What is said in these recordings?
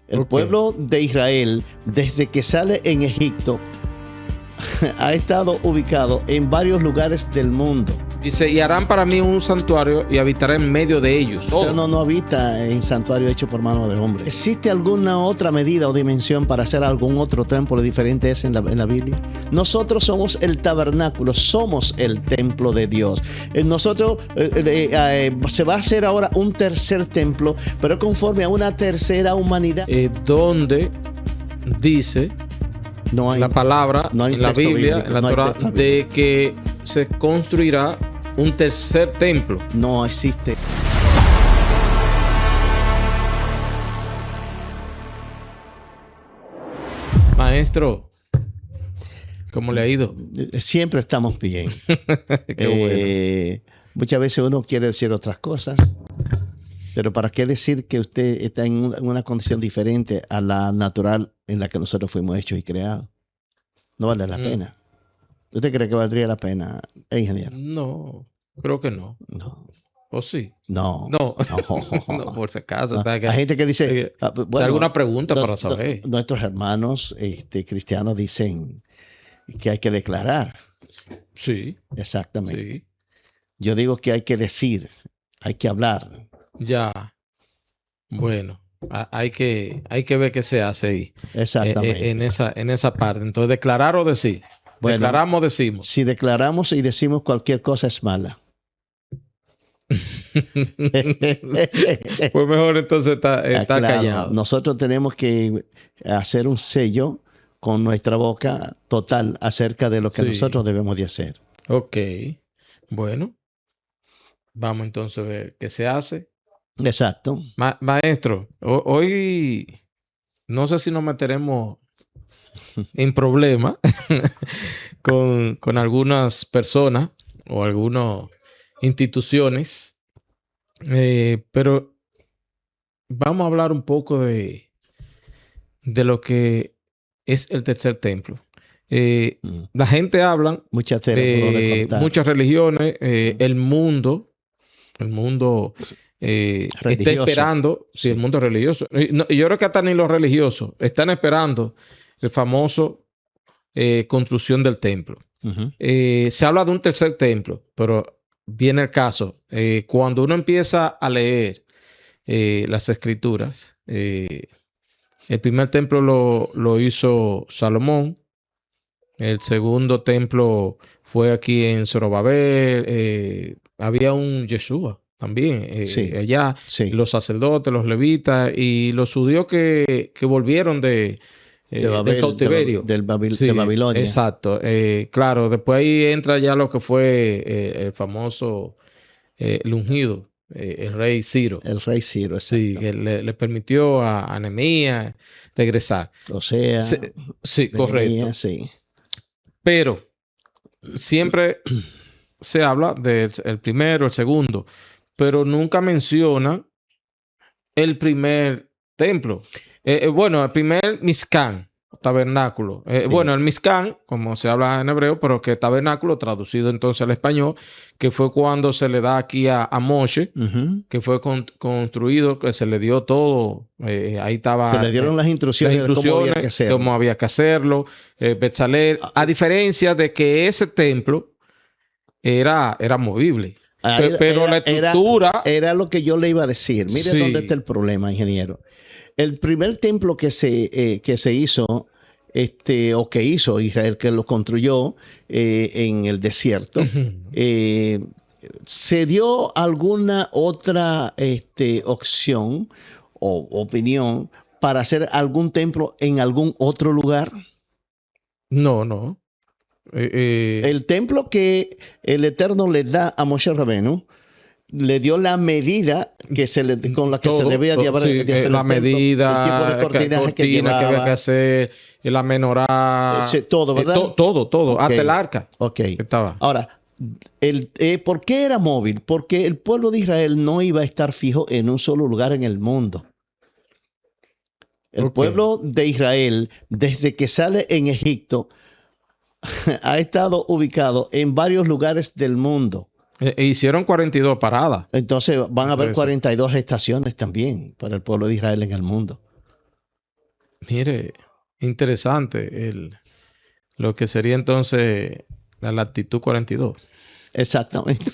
El pueblo de Israel, desde que sale en Egipto, ha estado ubicado en varios lugares del mundo. Dice, y harán para mí un santuario y habitaré en medio de ellos. Usted no habita en santuario hecho por mano de hombre. ¿Existe alguna otra medida o dimensión para hacer algún otro templo diferente a ese en la Biblia? Nosotros somos el tabernáculo, somos el templo de Dios. Nosotros se va a hacer ahora un tercer templo, pero conforme a una tercera humanidad. Donde dice no hay, la palabra no hay en la Biblia, bíblico, en la no Torah, de que se construirá un tercer templo. No existe. Maestro, ¿cómo le ha ido? Siempre estamos bien. Qué bueno. Muchas veces uno quiere decir otras cosas, pero ¿para qué decir que usted está en una condición diferente a la natural en la que nosotros fuimos hechos y creados? No vale la pena. ¿Usted cree que valdría la pena, ingeniero? No, creo que no. No. ¿O sí? No. No. No, por si acaso. No. Hay gente que dice... bueno, ¿alguna pregunta para saber? Nuestros hermanos cristianos dicen que hay que declarar. Sí. Exactamente. Sí. Yo digo que hay que decir, hay que hablar. Ya. Bueno, hay que ver qué se hace ahí. Exactamente. En esa parte. Entonces, ¿declarar o decir? Bueno, declaramos, decimos. Si declaramos y decimos cualquier cosa es mala. Pues mejor entonces está claro. Callado. Nosotros tenemos que hacer un sello con nuestra boca total acerca de lo que nosotros debemos de hacer. Ok. Bueno. Vamos entonces a ver qué se hace. Exacto. Maestro, hoy no sé si nos meteremos en problemas con algunas personas o algunas instituciones, pero vamos a hablar un poco de lo que es el tercer templo. La gente habla de muchas religiones, el mundo está esperando, el mundo religioso. Yo creo que hasta ni los religiosos están esperando el famoso construcción del templo. Se habla de un tercer templo, pero viene el caso. Cuando uno empieza a leer las escrituras, el primer templo lo hizo Salomón. El segundo templo fue aquí en Zorobabel. Había un Yeshua también allá. Sí. Los sacerdotes, los levitas y los judíos que volvieron del cautiverio. De Babilonia. Exacto. Claro, después ahí entra ya lo que fue el famoso el ungido, el rey Ciro. El rey Ciro, exacto. Sí, que le permitió a Nehemías regresar. O sea, sí, correcto. Sí. Pero siempre se habla del primero, el segundo, pero nunca menciona el primer templo. Bueno, el primer Mizcán, tabernáculo. Bueno, el Mizcán, como se habla en hebreo, pero que tabernáculo traducido entonces al español, que fue cuando se le da aquí a Moshe, que fue construido, que se le dio todo. Ahí estaba. Se le dieron las instrucciones de cómo había que hacerlo. Betzalel, a diferencia de que ese templo era movible. Pero la estructura... Era lo que yo le iba a decir. Mire dónde está el problema, ingeniero. El primer templo que se hizo, o que hizo Israel, que lo construyó en el desierto, ¿se dio alguna otra opción o opinión para hacer algún templo en algún otro lugar? No. El templo que el Eterno le da a Moshe Rabenu le dio la medida con la que se debía llevar la medida, el tipo de cortina que había que hacer, la menorá, todo, ¿verdad? Todo, okay. Hasta el arca. Ok. Ahora, ¿por qué era móvil? Porque el pueblo de Israel no iba a estar fijo en un solo lugar en el mundo. El pueblo de Israel, desde que sale en Egipto, ha estado ubicado en varios lugares del mundo. Hicieron 42 paradas. Entonces van a haber 42 estaciones también para el pueblo de Israel en el mundo. Mire, interesante lo que sería entonces la latitud 42. Exactamente.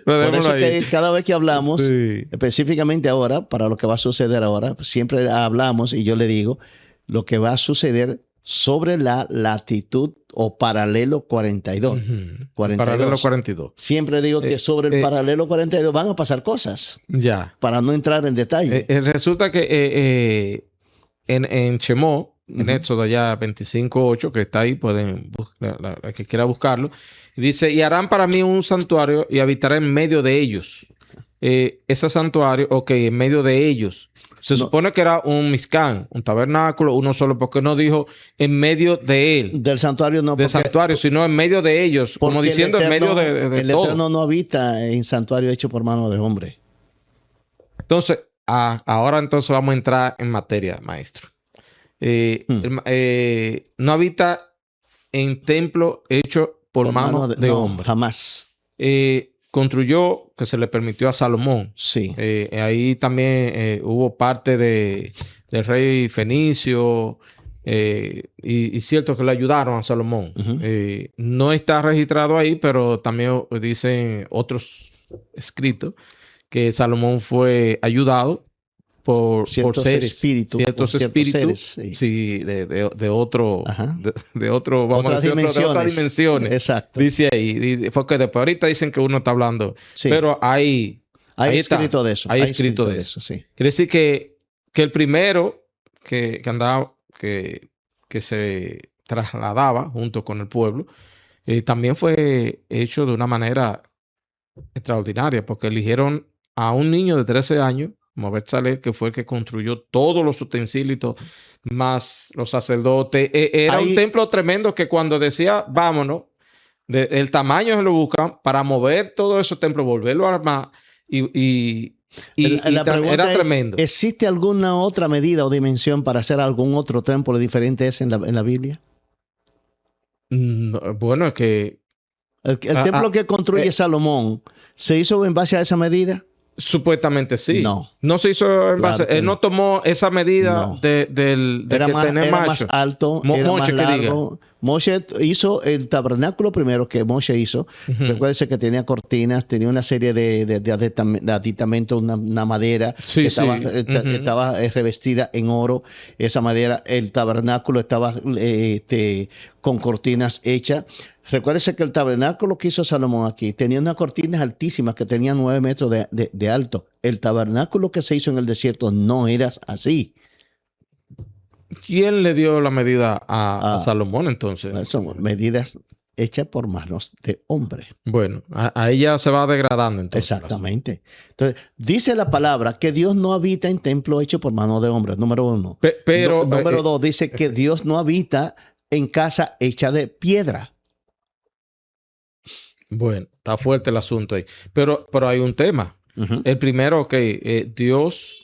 Por eso que cada vez que hablamos, específicamente ahora, para lo que va a suceder ahora, siempre hablamos y yo le digo lo que va a suceder sobre la latitud o paralelo 42. 42. Paralelo 42. Siempre digo que sobre el paralelo 42 van a pasar cosas. Ya. Para no entrar en detalle. Resulta que en Shemot, en Éxodo allá 25:8, que está ahí, pueden la que quiera buscarlo, dice, y harán para mí un santuario y habitaré en medio de ellos. Ese santuario, en medio de ellos. Se supone que era un Mizcán, un tabernáculo, uno solo, porque no dijo en medio de él. Del santuario no. Del santuario, sino en medio de ellos. Como diciendo en medio de todo. El Eterno no habita en santuario hecho por mano de hombre. Entonces, ahora entonces vamos a entrar en materia, maestro. No habita en templo hecho por mano de hombre. Jamás. Construyó, que se le permitió a Salomón. Sí. Ahí también hubo parte del rey Fenicio y cierto que le ayudaron a Salomón. No está registrado ahí, pero también dicen otros escritos que Salomón fue ayudado por ciertos espíritus. Sí, de otras dimensiones. Exacto. Dice ahí. Porque después ahorita dicen que uno está hablando. Sí. Pero hay escrito de eso. Hay escrito de eso. Sí. Quiere decir que el primero que andaba, que se trasladaba junto con el pueblo, también fue hecho de una manera extraordinaria, porque eligieron a un niño de 13 años, como Betzalel, que fue el que construyó todos los utensilios, más los sacerdotes. Era un templo tremendo que cuando decía, vámonos, el tamaño se lo buscan para mover todo ese templo, volverlo a armar era tremendo. ¿Existe alguna otra medida o dimensión para hacer algún otro templo diferente a ese en la Biblia? Bueno, es que... El templo que construye Salomón, ¿se hizo en base a esa medida? Supuestamente sí. No se hizo en base. Él no tomó esa medida de era más alto, era más largo. Moshe hizo el tabernáculo primero que Moshe hizo. Recuérdese que tenía cortinas, tenía una serie de aditamentos, una madera que estaba revestida en oro. Esa madera, el tabernáculo estaba con cortinas hechas. Recuérdese que el tabernáculo que hizo Salomón aquí tenía unas cortinas altísimas que tenían 9 metros de alto. El tabernáculo que se hizo en el desierto no era así. ¿Quién le dio la medida a Salomón entonces? Son medidas hechas por manos de hombre. Bueno, ahí ya se va degradando entonces. Exactamente. Entonces, dice la palabra que Dios no habita en templo hecho por manos de hombres, número 1. Número 2, dice que Dios no habita en casa hecha de piedra. Bueno, está fuerte el asunto ahí. Pero hay un tema. El primero, Dios,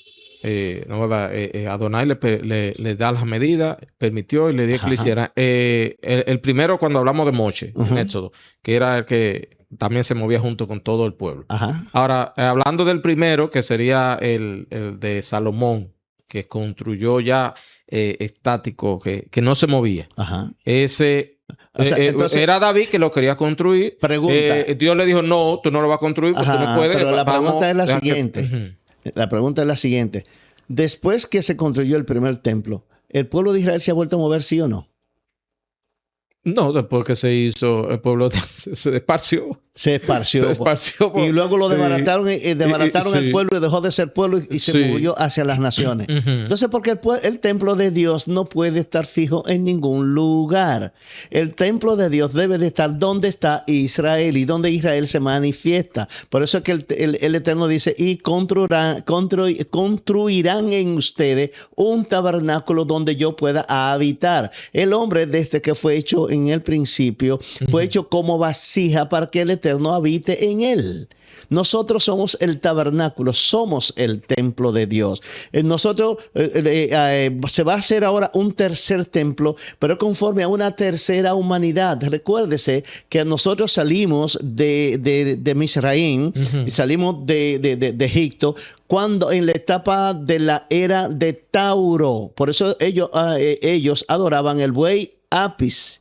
Adonai le da las medidas, permitió y le dio que le hiciera. El primero, cuando hablamos de Moshe, en Éxodo, que era el que también se movía junto con todo el pueblo. Ahora, hablando del primero, que sería el de Salomón, que construyó ya estático, que no se movía. Ese... entonces, era David que lo quería construir. Pregunta. Dios le dijo, no, tú no lo vas a construir porque tú no puedes. Pero la pregunta es la siguiente. La pregunta es la siguiente. Después que se construyó el primer templo, ¿el pueblo de Israel se ha vuelto a mover, sí o no? No, después que se hizo, el pueblo se esparció. Se esparció. Y luego lo desbarataron, desbarataron el pueblo y dejó de ser pueblo y se movió hacia las naciones. Entonces, porque el templo de Dios no puede estar fijo en ningún lugar. El templo de Dios debe de estar donde está Israel y donde Israel se manifiesta. Por eso es que el Eterno dice, y construirán en ustedes un tabernáculo donde yo pueda habitar. El hombre, desde que fue hecho en el principio, fue hecho como vasija para que el Eterno habite en él. Nosotros somos el tabernáculo, somos el templo de Dios. Nosotros se va a hacer ahora un tercer templo, pero conforme a una tercera humanidad. Recuérdese que nosotros salimos de Misraín, salimos de Egipto, cuando en la etapa de la era de Tauro. Por eso ellos adoraban el buey Apis.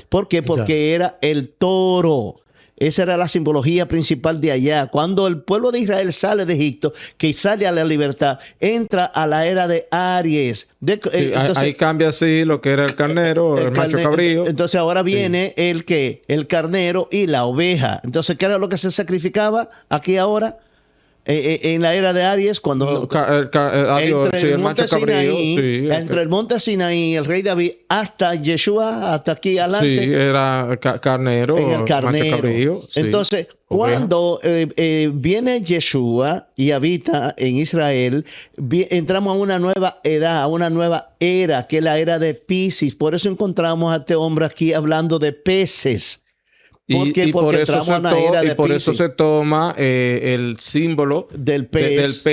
¿Por qué? Porque era el toro. Esa era la simbología principal de allá. Cuando el pueblo de Israel sale de Egipto, que sale a la libertad, entra a la era de Aries. Entonces, ahí cambia así lo que era el carnero, el macho cabrío. Entonces ahora viene el carnero y la oveja. Entonces, ¿qué era lo que se sacrificaba aquí ahora? En la era de Aries, cuando entre el monte Sinaí, el rey David, hasta Yeshua, hasta aquí adelante. Sí, era carnero, macho cabrío. Sí. Entonces, cuando viene Yeshua y habita en Israel, entramos a una nueva edad, a una nueva era, que es la era de Piscis. Por eso encontramos a este hombre aquí hablando de peces. Porque por eso se toma el símbolo del pez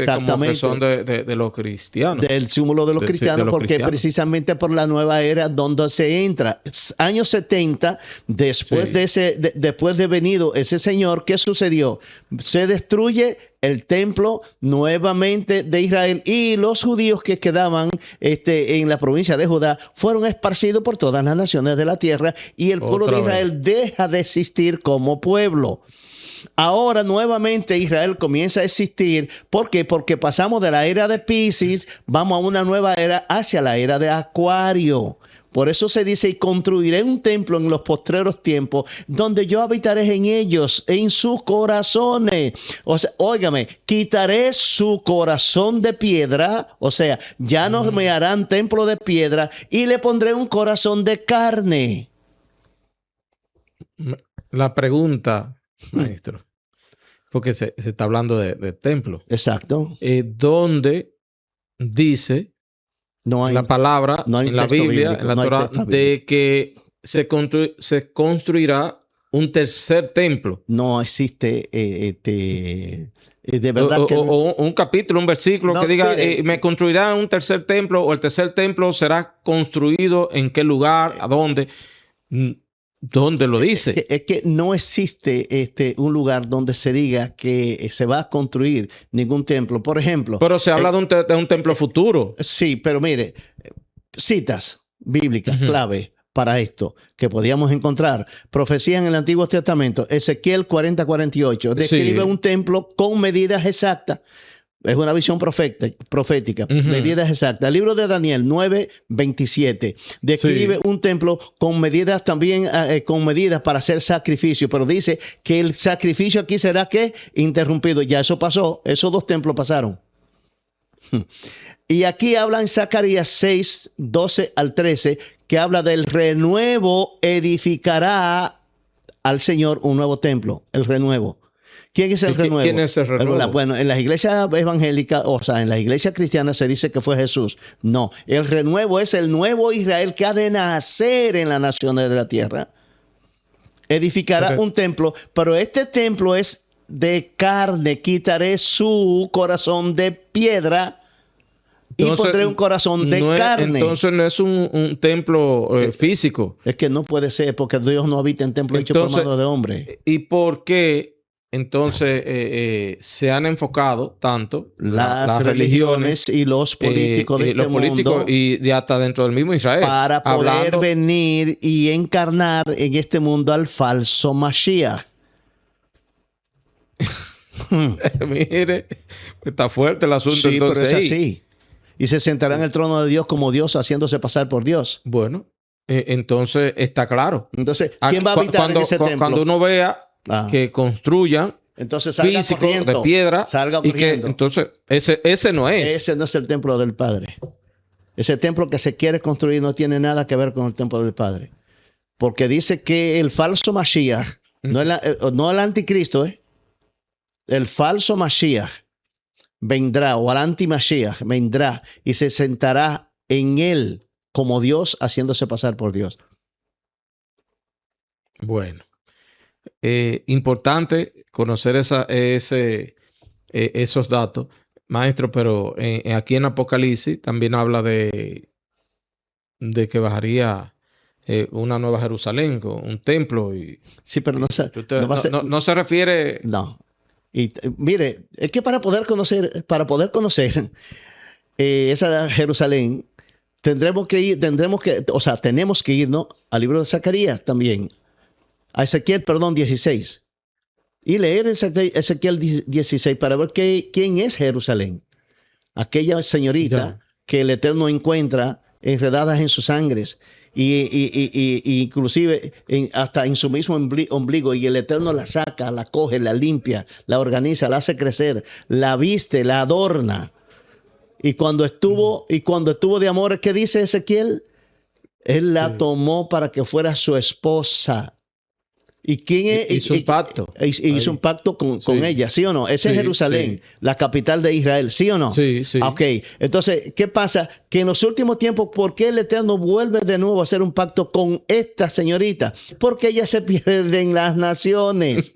como que son de los cristianos. Del símbolo de los cristianos, porque precisamente por la nueva era donde se entra. Años 70, después de venido ese señor, ¿qué sucedió? Se destruye el templo nuevamente de Israel y los judíos que quedaban en la provincia de Judá fueron esparcidos por todas las naciones de la tierra y el pueblo de Israel deja de existir como pueblo. Ahora nuevamente Israel comienza a existir. ¿Por qué? Porque pasamos de la era de Piscis, vamos a una nueva era hacia la era de Acuario. Por eso se dice, y construiré un templo en los postreros tiempos, donde yo habitaré en ellos, en sus corazones. O sea, óigame, quitaré su corazón de piedra, o sea, ya no me harán templo de piedra, y le pondré un corazón de carne. La pregunta, maestro, porque se está hablando de templo. Exacto. ¿Dónde dice no hay, la palabra no hay en la Biblia, en la Torah, de que se construirá un tercer templo? No existe de verdad o un capítulo, un versículo que diga me construirán un tercer templo, o el tercer templo será construido en qué lugar, a dónde. ¿Dónde lo dice? Es que no existe un lugar donde se diga que se va a construir ningún templo. Por ejemplo... Pero se habla de un templo futuro. Sí, pero mire, citas bíblicas clave para esto que podíamos encontrar. Profecía en el Antiguo Testamento. Ezequiel 40:48. Describe un templo con medidas exactas. Es una visión profética, medidas exactas. El libro de Daniel 9:27 describe un templo con medidas también, con medidas para hacer sacrificio, pero dice que el sacrificio aquí será ¿qué? Interrumpido. Ya eso pasó, esos dos templos pasaron. Y aquí habla en Zacarías 6:12-13, que habla del renuevo, edificará al Señor un nuevo templo, el renuevo. ¿Quién es el renuevo? ¿Quién es el renuevo? Bueno, en las iglesias evangélicas, o sea, en las iglesias cristianas se dice que fue Jesús. No, el renuevo es el nuevo Israel que ha de nacer en las naciones de la tierra. Edificará un templo, pero este templo es de carne. Quitaré su corazón de piedra y pondré un corazón de carne. Entonces no es un templo físico. Es que no puede ser, porque Dios no habita en templo hecho por mano de hombre. ¿Y por qué entonces se han enfocado tanto las religiones y los políticos de este mundo y hasta dentro del mismo Israel para poder venir y encarnar en este mundo al falso Mashiach? Mire, está fuerte el asunto. Sí, entonces, pero es así. Y se sentará en el trono de Dios como Dios, haciéndose pasar por Dios. Bueno, entonces está claro. Entonces, ¿quién va a habitar en ese templo? Cuando uno vea que construyan físico de piedra, y que entonces ese no es. Ese no es el templo del Padre. Ese templo que se quiere construir no tiene nada que ver con el templo del Padre. Porque dice que el falso Mashiach, no el anticristo, el falso Mashiach vendrá, o el anti-Mashiach vendrá y se sentará en él como Dios, haciéndose pasar por Dios. Bueno. Importante conocer esos datos, maestro, pero aquí en Apocalipsis también habla de que bajaría una nueva Jerusalén con un templo. Sí, pero no se refiere... No. Y mire, es que para poder conocer esa Jerusalén, tenemos que ir, ¿no?, al libro de Zacarías también, a Ezequiel, 16. Y leer Ezequiel 16 para ver quién es Jerusalén. Aquella señorita que el Eterno encuentra enredadas en sus sangres y inclusive hasta en su mismo ombligo, y el Eterno la saca, la coge, la limpia, la organiza, la hace crecer, la viste, la adorna. Y cuando estuvo de amor, ¿qué dice Ezequiel? Él la tomó para que fuera su esposa. ¿Y quién es? Hizo un pacto. Hizo un pacto con ella, ¿sí o no? Ese es Jerusalén, la capital de Israel, ¿sí o no? Sí, sí. Ok, entonces, ¿qué pasa? Que en los últimos tiempos, ¿por qué el Eterno vuelve de nuevo a hacer un pacto con esta señorita? Porque ella se pierde en las naciones.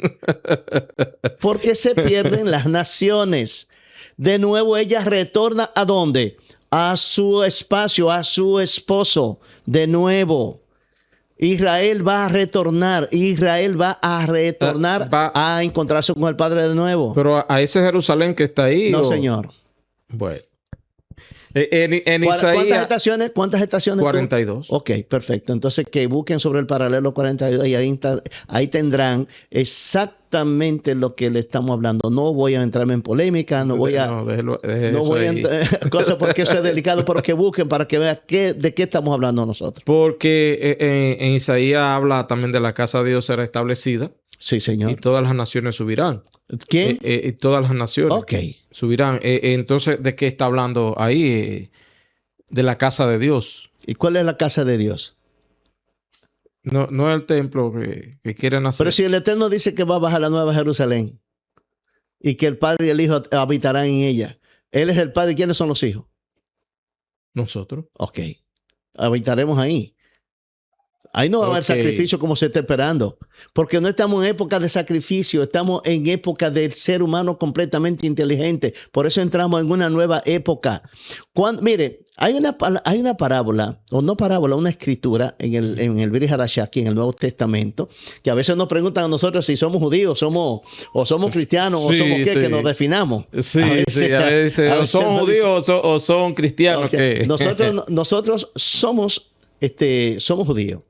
Porque se pierden las naciones. De nuevo ella retorna ¿a dónde? A su espacio, a su esposo. De nuevo. Israel va a retornar a encontrarse con el Padre de nuevo. Pero a ese Jerusalén que está ahí. No, señor. Bueno. En Isaías, ¿Cuántas estaciones? 42. Ok, perfecto. Entonces que busquen sobre el paralelo 42 y ahí tendrán exactamente lo que le estamos hablando. No voy a entrarme en polémica, no voy a entrar cosas porque eso es delicado, pero que busquen para que vean de qué estamos hablando nosotros. Porque en Isaías habla también de la casa de Dios será establecida. Sí, señor. Y todas las naciones subirán. ¿Quién? Todas las naciones subirán. Entonces, ¿de qué está hablando ahí? De la casa de Dios. ¿Y cuál es la casa de Dios? No es el templo que quieren hacer. Pero si el Eterno dice que va a bajar la nueva Jerusalén y que el Padre y el Hijo habitarán en ella. Él es el Padre. ¿Y quiénes son los hijos? Nosotros. Ok. Habitaremos ahí. Ahí no va a haber sacrificio como se está esperando. Porque no estamos en época de sacrificio. Estamos en época del ser humano completamente inteligente. Por eso entramos en una nueva época. Mire, hay una parábola, o no parábola, una escritura en el Brit Hadashah, en el Nuevo Testamento, que a veces nos preguntan a nosotros si somos judíos, somos cristianos, o somos qué, que nos definamos. Sí, a veces o son judíos o son cristianos. Okay. Nosotros somos judíos.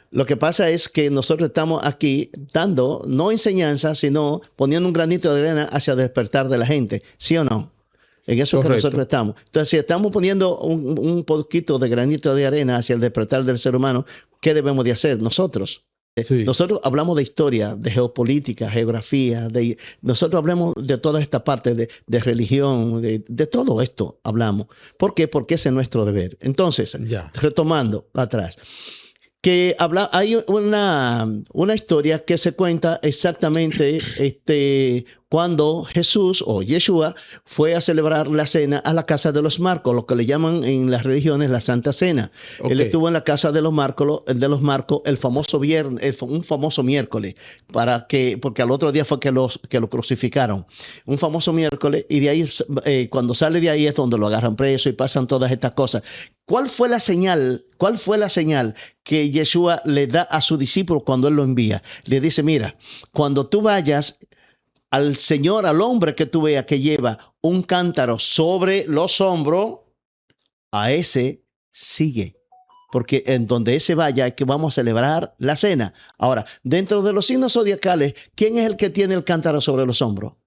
Lo que pasa es que nosotros estamos aquí dando, no enseñanza, sino poniendo un granito de arena hacia el despertar de la gente. ¿Sí o no? En eso es que nosotros estamos. Entonces, si estamos poniendo un poquito de granito de arena hacia el despertar del ser humano, ¿qué debemos de hacer nosotros? Sí. Nosotros hablamos de historia, de geopolítica, geografía, nosotros hablamos de toda esta parte de religión, de todo esto hablamos. ¿Por qué? Porque ese es nuestro deber. Entonces, retomando atrás, hay una historia que se cuenta exactamente cuando Jesús o Yeshua fue a celebrar la cena a la casa de los Marcos, lo que le llaman en las religiones la Santa Cena. Él estuvo en la casa de los Marcos el famoso viernes, un famoso miércoles, porque al otro día fue que lo crucificaron. Un famoso miércoles, y de ahí, cuando sale de ahí es donde lo agarran preso y pasan todas estas cosas. ¿Cuál fue la señal que Yeshua le da a su discípulo cuando él lo envía? Le dice, mira, cuando tú vayas al hombre que tú veas que lleva un cántaro sobre los hombros, a ese sigue. Porque en donde ese vaya es que vamos a celebrar la cena. Ahora, dentro de los signos zodiacales, ¿quién es el que tiene el cántaro sobre los hombros?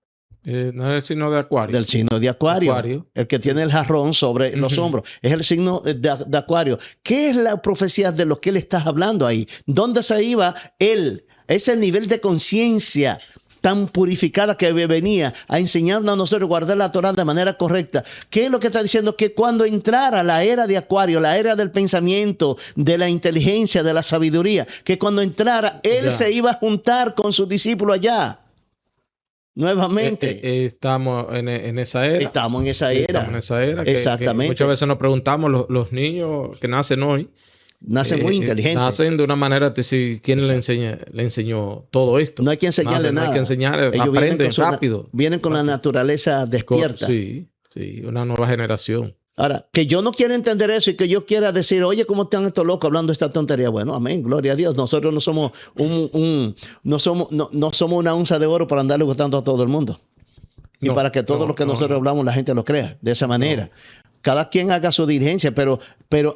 No es el signo de Acuario. Del signo de Acuario. El que tiene el jarrón sobre los hombros. Es el signo de Acuario. ¿Qué es la profecía de lo que él está hablando ahí? ¿Dónde se iba él? Es el nivel de conciencia tan purificada que venía a enseñarnos a nosotros a guardar la Torá de manera correcta. ¿Qué es lo que está diciendo? Que cuando entrara la era de Acuario, la era del pensamiento, de la inteligencia, de la sabiduría, que cuando entrara, él se iba a juntar con sus discípulos allá. Nuevamente. Estamos en esa era. Estamos en esa era. Exactamente. Exactamente. Que muchas veces nos preguntamos, los niños que nacen hoy, Nacen muy inteligentes. Nacen de una manera, ¿quién le enseñó todo esto? No hay que enseñarle nada. No hay que enseñarle, aprenden rápido. Vienen con la naturaleza despierta. Sí, una nueva generación. Ahora, que yo no quiero entender eso y que yo quiera decir, oye, ¿cómo están estos locos hablando esta tontería? Bueno, amén, gloria a Dios. Nosotros no somos no somos una onza de oro para andarle gustando a todo el mundo. Y para que todo lo que nosotros hablamos la gente lo crea de esa manera. Cada quien haga su diligencia, pero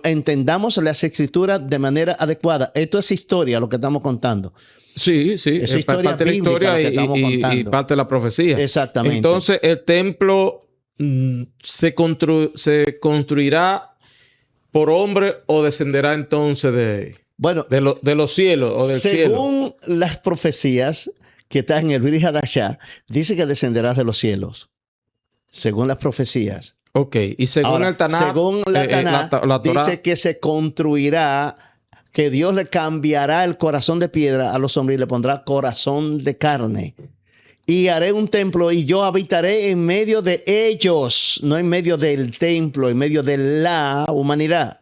entendamos las escrituras de manera adecuada. Esto es historia, lo que estamos contando. Sí, es parte de la historia y parte de la profecía. Exactamente. Entonces, el templo se construirá por hombre o descenderá entonces de los cielos o del cielo. Según las profecías que están en el Brit Hadashah, dice que descenderás de los cielos. Según las profecías. Ok, y según el Tanaj, según la Tanaj, dice que se construirá, que Dios le cambiará el corazón de piedra a los hombres y le pondrá corazón de carne. Y haré un templo y yo habitaré en medio de ellos, no en medio del templo, en medio de la humanidad.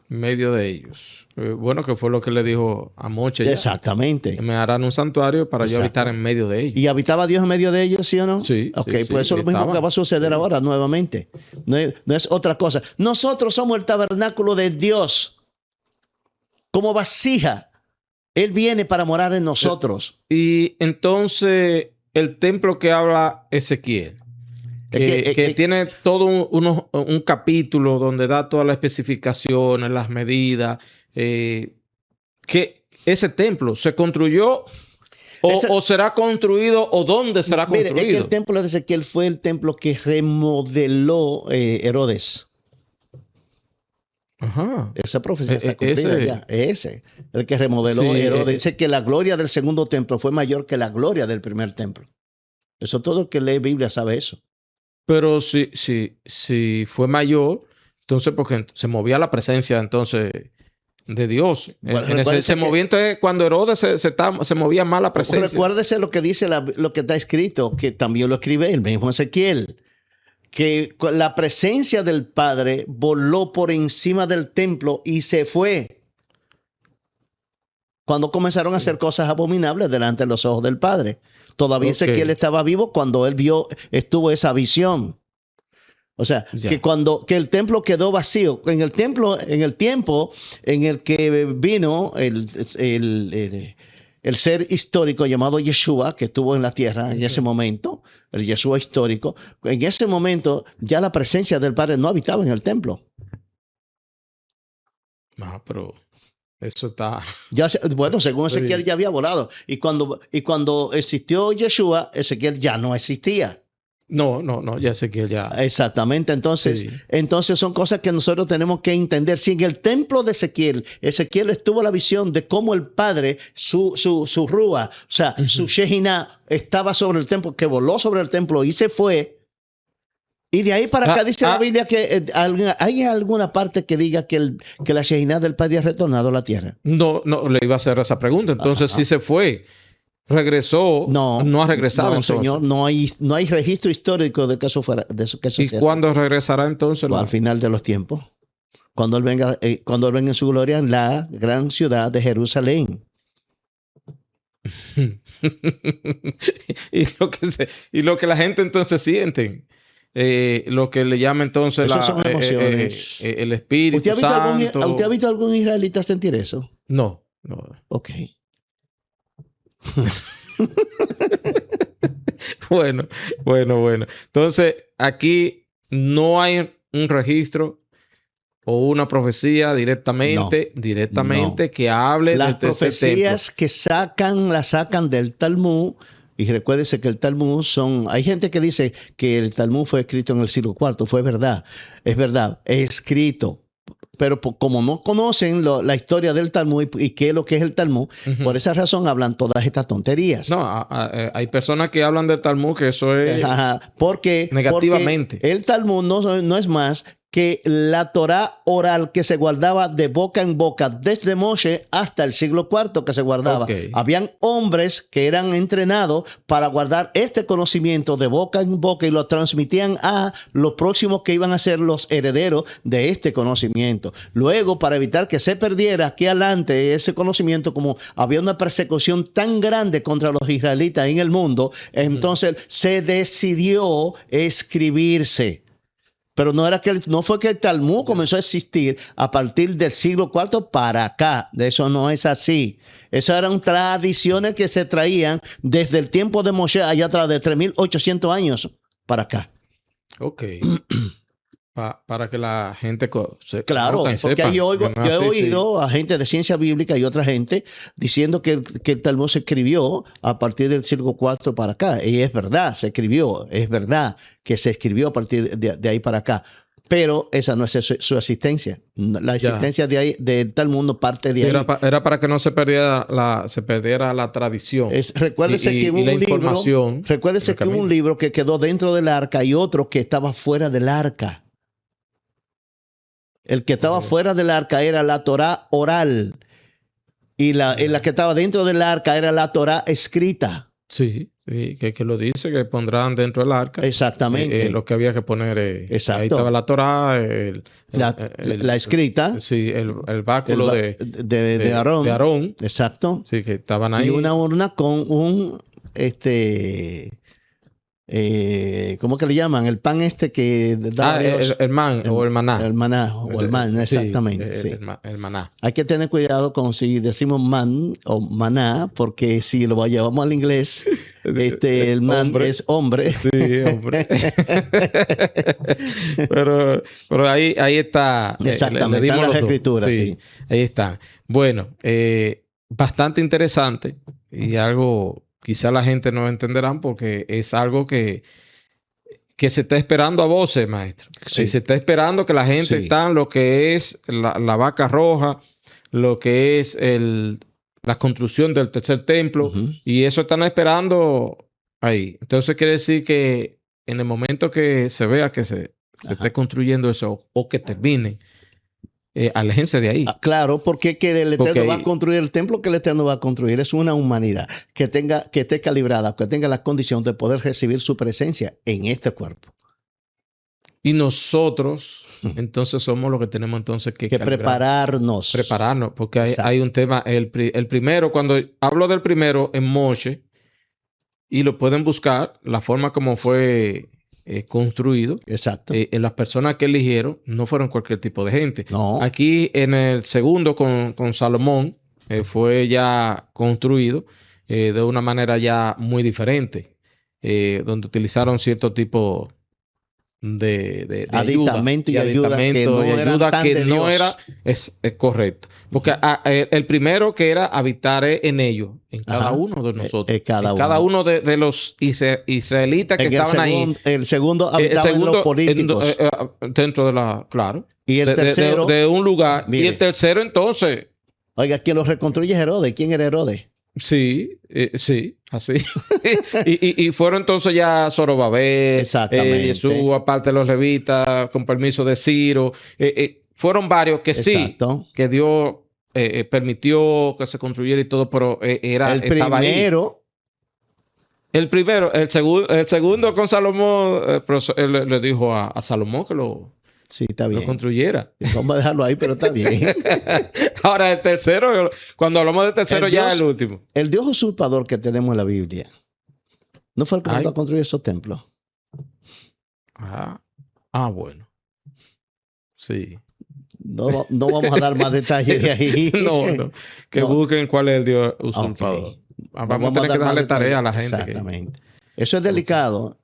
En medio de ellos. Bueno, que fue lo que le dijo a Moche. Exactamente. Que me harán un santuario para yo habitar en medio de ellos. ¿Y habitaba Dios en medio de ellos, sí o no? Sí. Ok, pues eso es lo mismo que va a suceder ahora nuevamente. No es otra cosa. Nosotros somos el tabernáculo de Dios. Como vasija. Él viene para morar en nosotros. Y entonces, el templo que habla Ezequiel, que tiene todo un capítulo donde da todas las especificaciones, las medidas, que ese templo se construyó o será construido o dónde será construido. Mire, es que el templo de Ezequiel fue el templo que remodeló Herodes. Ajá. Esa profecía está cumplida ya. El que remodeló Herodes. Dice que la gloria del segundo templo fue mayor que la gloria del primer templo. Eso todo el que lee Biblia sabe eso. Pero si fue mayor, entonces porque se movía la presencia entonces de Dios. Bueno, se movía entonces cuando Herodes se movía más la presencia. Recuérdese lo que dice lo que está escrito, que también lo escribe el mismo Ezequiel. Que la presencia del Padre voló por encima del templo y se fue. Cuando comenzaron a hacer cosas abominables delante de los ojos del Padre. Todavía Ezequiel estaba vivo cuando él estuvo esa visión. O sea, que el templo quedó vacío. En el tiempo en el que vino el ser histórico llamado Yeshua, que estuvo en la tierra en ese momento, el Yeshua histórico, en ese momento ya la presencia del Padre no habitaba en el templo. No, pero eso está... Bueno, según Ezequiel ya había volado. Y cuando existió Yeshua, Ezequiel ya no existía. No, ya Ezequiel ya... Exactamente, entonces son cosas que nosotros tenemos que entender. Si en el templo de Ezequiel estuvo la visión de cómo el Padre, su Rúa, o sea, su Shekinah estaba sobre el templo, que voló sobre el templo y se fue. Y de ahí para acá dice la Biblia que hay alguna parte que diga que la Shekinah del Padre ha retornado a la tierra. No, le iba a hacer esa pregunta. Entonces, si se fue... regresó, no ha regresado. No, señor, no hay registro histórico de que eso fuera. ¿Y cuándo regresará entonces? Al final de los tiempos. Cuando él venga en su gloria en la gran ciudad de Jerusalén. y lo que la gente entonces siente. Lo que le llama entonces son emociones. El Espíritu Santo. ¿Usted ha visto algún israelita sentir eso? No. Ok. Bueno. Entonces, aquí no hay un registro o una profecía directamente que hable las profecías que la sacan del Talmud. Y recuérdese que el Talmud hay gente que dice que el Talmud fue escrito en el siglo IV. Fue verdad. Es verdad. Es escrito. Pero como no conocen la historia del Talmud y qué es lo que es el Talmud, por esa razón hablan todas estas tonterías. No, hay personas que hablan del Talmud que eso es porque negativamente. Porque el Talmud no es más que la Torá oral que se guardaba de boca en boca desde Moshe hasta el siglo IV que se guardaba. Okay. Habían hombres que eran entrenados para guardar este conocimiento de boca en boca y lo transmitían a los próximos que iban a ser los herederos de este conocimiento. Luego, para evitar que se perdiera aquí adelante ese conocimiento, como había una persecución tan grande contra los israelitas en el mundo, entonces se decidió escribirse. Pero no fue que el Talmud comenzó a existir a partir del siglo IV para acá. De eso no es así. Esas eran tradiciones que se traían desde el tiempo de Moshe, allá atrás de 3.800 años para acá. Ok. Para que la gente claro, porque sepa, yo he oído a gente de ciencia bíblica y otra gente diciendo que el Talmud se escribió a partir del siglo IV para acá. Y es verdad, se escribió. Es verdad que se escribió a partir de ahí para acá. Pero esa no es su existencia. La existencia de ahí, del Talmud no parte de ahí. Era para que no se perdiera la tradición. Recuérdese que hubo un libro que quedó dentro del arca y otro que estaba fuera del arca. El que estaba fuera del arca era la Torá oral. Y la que estaba dentro del arca era la Torá escrita. Sí, que lo dice, que pondrán dentro del arca. Exactamente. Lo que había que poner. Exacto. Ahí estaba la Torá. La escrita. Sí, el báculo de Aarón. De Aarón. Exacto. Sí, que estaban ahí. Y una urna con un... ¿cómo que le llaman? El pan que da el man o el maná. El maná o el man, exactamente. Sí, el maná. Hay que tener cuidado con si decimos man o maná, porque si lo llevamos al inglés, el man hombre. Es hombre. Sí, hombre. pero ahí está. Exactamente, están las escrituras. Sí. Ahí está. Bueno, bastante interesante y algo... Quizá la gente no entenderán porque es algo que se está esperando a voces, maestro. Sí. Se está esperando que la gente está en lo que es la vaca roja, lo que es la construcción del tercer templo, y eso están esperando ahí. Entonces quiere decir que en el momento que se vea que se esté construyendo eso o que termine, aléjense de ahí. Claro, porque que el Eterno va a construir el templo que el Eterno va a construir. Es una humanidad que esté calibrada, que tenga la condición de poder recibir su presencia en este cuerpo. Y nosotros, entonces, somos los que tenemos entonces que prepararnos. Prepararnos, porque hay un tema. El primero, cuando hablo del primero en Moshe, y lo pueden buscar, la forma como fue... construido. Exacto. Las personas que eligieron no fueron cualquier tipo de gente. No. Aquí en el segundo con Salomón fue ya construido de una manera ya muy diferente, donde utilizaron cierto tipo de aditamento y ayuda que no era es correcto, porque el primero que era habitar en ellos, en cada uno de nosotros, cada uno de los israelitas que estaban ahí. El segundo habitaba en los políticos dentro de la, claro, y el tercero de un lugar. Mire. Y el tercero entonces, oiga, quien lo reconstruye es Herodes. ¿Quién era Herodes? Sí, así. y fueron entonces ya Zorobabel, Jesús, aparte de los levitas, con permiso de Ciro. Fueron varios que exacto. Sí, que Dios permitió que se construyera y todo, pero estaba ahí. El segundo con Salomón, pero él le dijo a Salomón que lo construyera. Vamos a dejarlo ahí, pero está bien. Ahora el tercero, cuando hablamos del tercero, ya es el último. El Dios usurpador que tenemos en la Biblia, ¿no fue el que mandó a construir esos templos? Bueno. Sí. No vamos a dar más detalles de ahí. No. Que busquen cuál es el Dios usurpador. Okay. Vamos a tener que darle tarea a la gente. Exactamente. Eso es delicado.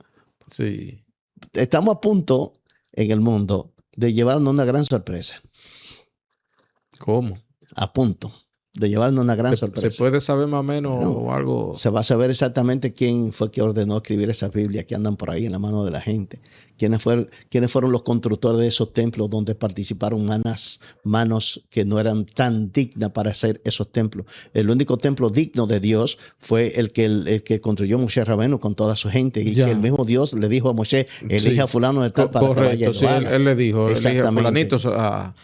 Sí. Estamos a punto en el mundo de llevarnos una gran sorpresa. ¿Cómo? A punto. de llevarnos una gran sorpresa. ¿Se puede saber más o menos o algo? Se va a saber exactamente quién fue que ordenó escribir esa Biblia que andan por ahí en la mano de la gente. ¿Quiénes fueron los constructores de esos templos donde participaron manos que no eran tan dignas para hacer esos templos? El único templo digno de Dios fue el que construyó Moshe Rabenu con toda su gente. Y que el mismo Dios le dijo a Moshe, elige a fulano de tal para que vaya. Sí, él le dijo, elige a fulanito, a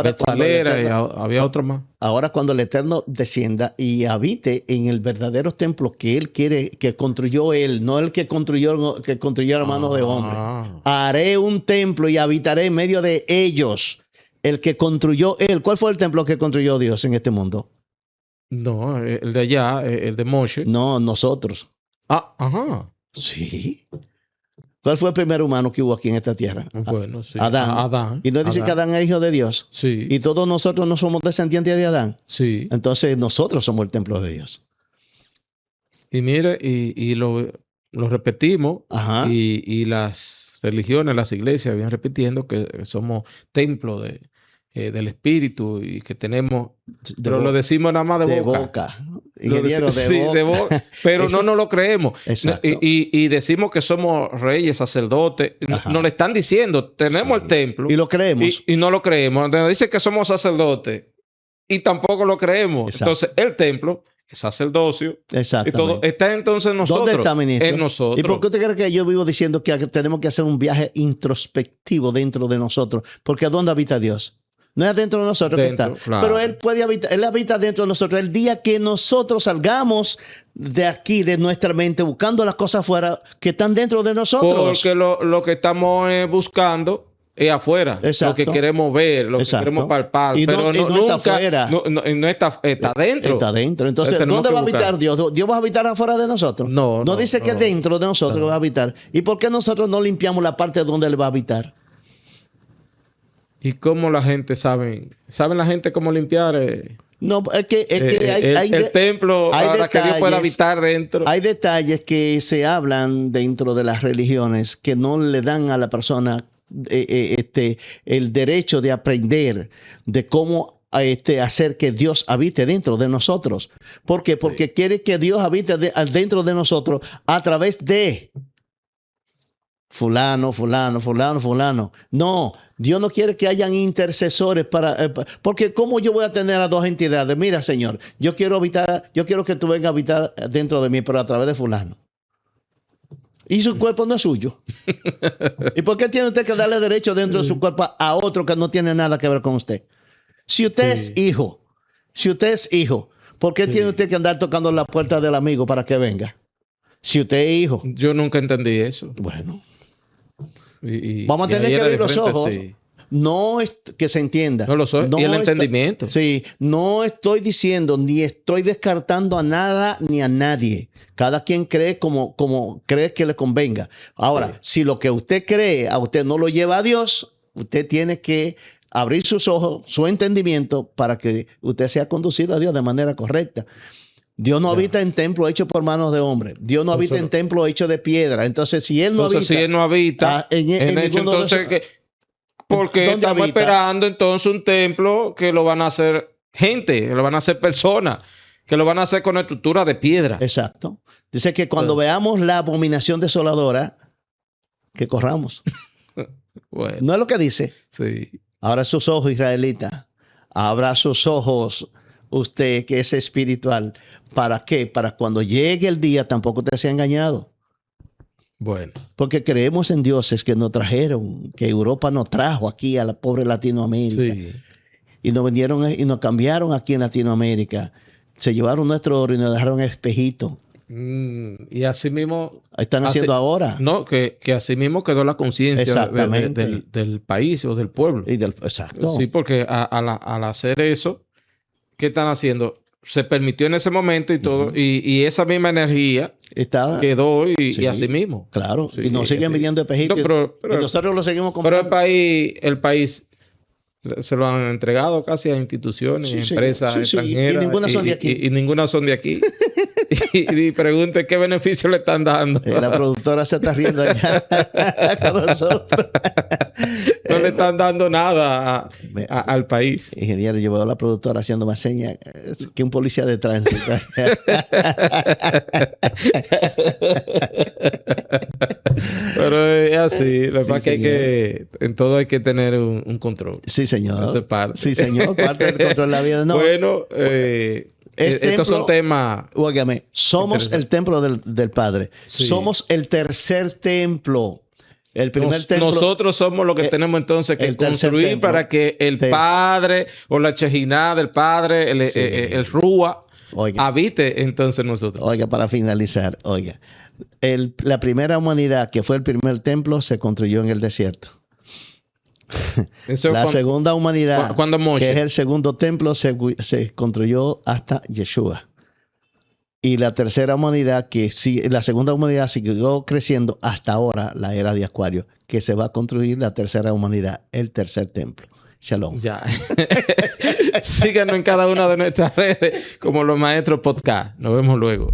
Betzalera, y había otro más. Ahora cuando el Eterno descienda y habite en el verdadero templo que Él quiere, que construyó Él, no el que construyó a manos de hombre. Haré un templo y habitaré en medio de ellos. El que construyó Él. ¿Cuál fue el templo que construyó Dios en este mundo? No, el de allá, el de Moshe. No, nosotros. Ajá. Sí. ¿Cuál fue el primer humano que hubo aquí en esta tierra? Bueno, sí. Adán. ¿Y no dice que Adán es hijo de Dios? Sí. ¿Y todos nosotros no somos descendientes de Adán? Sí. Entonces nosotros somos el templo de Dios. Y mire, y lo repetimos. Ajá. Y las religiones, las iglesias vienen repitiendo que somos templo del Espíritu y que tenemos... Pero lo decimos nada más de boca. Ingeniero, de boca. Pero no nos lo creemos. Exacto. Y decimos que somos reyes, sacerdotes. Nos lo están diciendo. Tenemos el templo. Y lo creemos. Y no lo creemos. Nos dice que somos sacerdotes. Y tampoco lo creemos. Exacto. Entonces, el templo, el sacerdocio, y todo está entonces en nosotros. ¿Dónde está, ministro? En nosotros. ¿Y por qué usted cree que yo vivo diciendo que tenemos que hacer un viaje introspectivo dentro de nosotros? Porque ¿dónde habita Dios? No es dentro de nosotros que está. Claro. Pero Él puede habitar, Él habita dentro de nosotros. El día que nosotros salgamos de aquí, de nuestra mente, buscando las cosas afuera que están dentro de nosotros. Porque lo que estamos buscando es afuera. Exacto. Lo que queremos ver, lo que queremos palpar. Y pero no nunca está afuera. No está dentro. Está dentro. Entonces, ¿dónde va a habitar Dios? ¿Dios va a habitar afuera de nosotros? No dice que dentro de nosotros va a habitar. ¿Y por qué nosotros no limpiamos la parte donde Él va a habitar? ¿Y cómo la gente sabe? ¿Saben la gente cómo limpiar? No, es que hay el templo para que Dios pueda habitar dentro. Hay detalles que se hablan dentro de las religiones que no le dan a la persona el derecho de aprender de cómo hacer que Dios habite dentro de nosotros. ¿Por qué? Porque quiere que Dios habite dentro de nosotros a través de fulano. No, Dios no quiere que hayan intercesores porque ¿cómo yo voy a tener a dos entidades? Mira, Señor, yo quiero que tú vengas a habitar dentro de mí, pero a través de fulano. Y su cuerpo no es suyo. ¿Y por qué tiene usted que darle derecho dentro de su cuerpo a otro que no tiene nada que ver con usted? Si usted es hijo, ¿por qué tiene usted que andar tocando la puerta del amigo para que venga? Si usted es hijo. Yo nunca entendí eso. Bueno. Vamos a tener que abrir los ojos. Sí. No es que se entienda. No lo soy. Y el entendimiento. Sí. No estoy diciendo ni estoy descartando a nada ni a nadie. Cada quien cree como cree que le convenga. Ahora, si lo que usted cree a usted no lo lleva a Dios, usted tiene que abrir sus ojos, su entendimiento para que usted sea conducido a Dios de manera correcta. Dios no habita en templo hecho por manos de hombre. Dios no habita en templo hecho de piedra. Entonces, si Él no habita en hecho, entonces, porque estamos esperando entonces un templo que lo van a hacer gente, que lo van a hacer personas, que lo van a hacer con estructura de piedra. Exacto. Dice que cuando veamos la abominación desoladora, que corramos. Bueno. ¿No es lo que dice? Sí. Abra sus ojos, israelita. Abra sus ojos, usted que es espiritual. ¿Para qué? Para cuando llegue el día tampoco te sea engañado. Bueno. Porque creemos en dioses que nos trajeron, que Europa nos trajo aquí a la pobre Latinoamérica. Sí. Y nos vendieron y nos cambiaron aquí en Latinoamérica. Se llevaron nuestro oro y nos dejaron espejitos. Y así mismo... Están haciendo ahora. No, que así mismo quedó la conciencia del país o del pueblo. Exacto. Sí, porque al hacer eso, ¿qué están haciendo? Se permitió en ese momento y todo, y esa misma energía quedó y así mismo. Claro, sí, y nos siguen vendiendo espejitos. No, pero y nosotros lo seguimos comprando. Pero el país se lo han entregado casi a instituciones, empresas extranjeras. Y ninguna son de aquí. Y ninguna son de aquí. y pregunte qué beneficio le están dando. La productora se está riendo allá con nosotros. No le están dando nada al país. Ingeniero, yo veo a la productora haciendo más señas que un policía de tránsito. Pero es así. Lo que pasa es que en todo hay que tener un control. Sí, señor. Eso es parte. Sí, señor. Parte del control de la vida. No. Bueno, estos son temas... Óigame, somos el templo del Padre. Sí. Somos el tercer templo. El primer templo. Nosotros somos los que tenemos entonces que construir para que el Padre o la Chejiná del Padre, el Rúa, habite entonces nosotros. Oiga, para finalizar, oiga. La primera humanidad, que fue el primer templo, se construyó en el desierto. Segunda humanidad, que es el segundo templo, se construyó hasta Yeshua. Y la tercera humanidad, la segunda humanidad siguió creciendo hasta ahora, la era de Acuario, que se va a construir la tercera humanidad, el tercer templo. Shalom. Ya. Síganos en cada una de nuestras redes como Los Maestros Podcast. Nos vemos luego.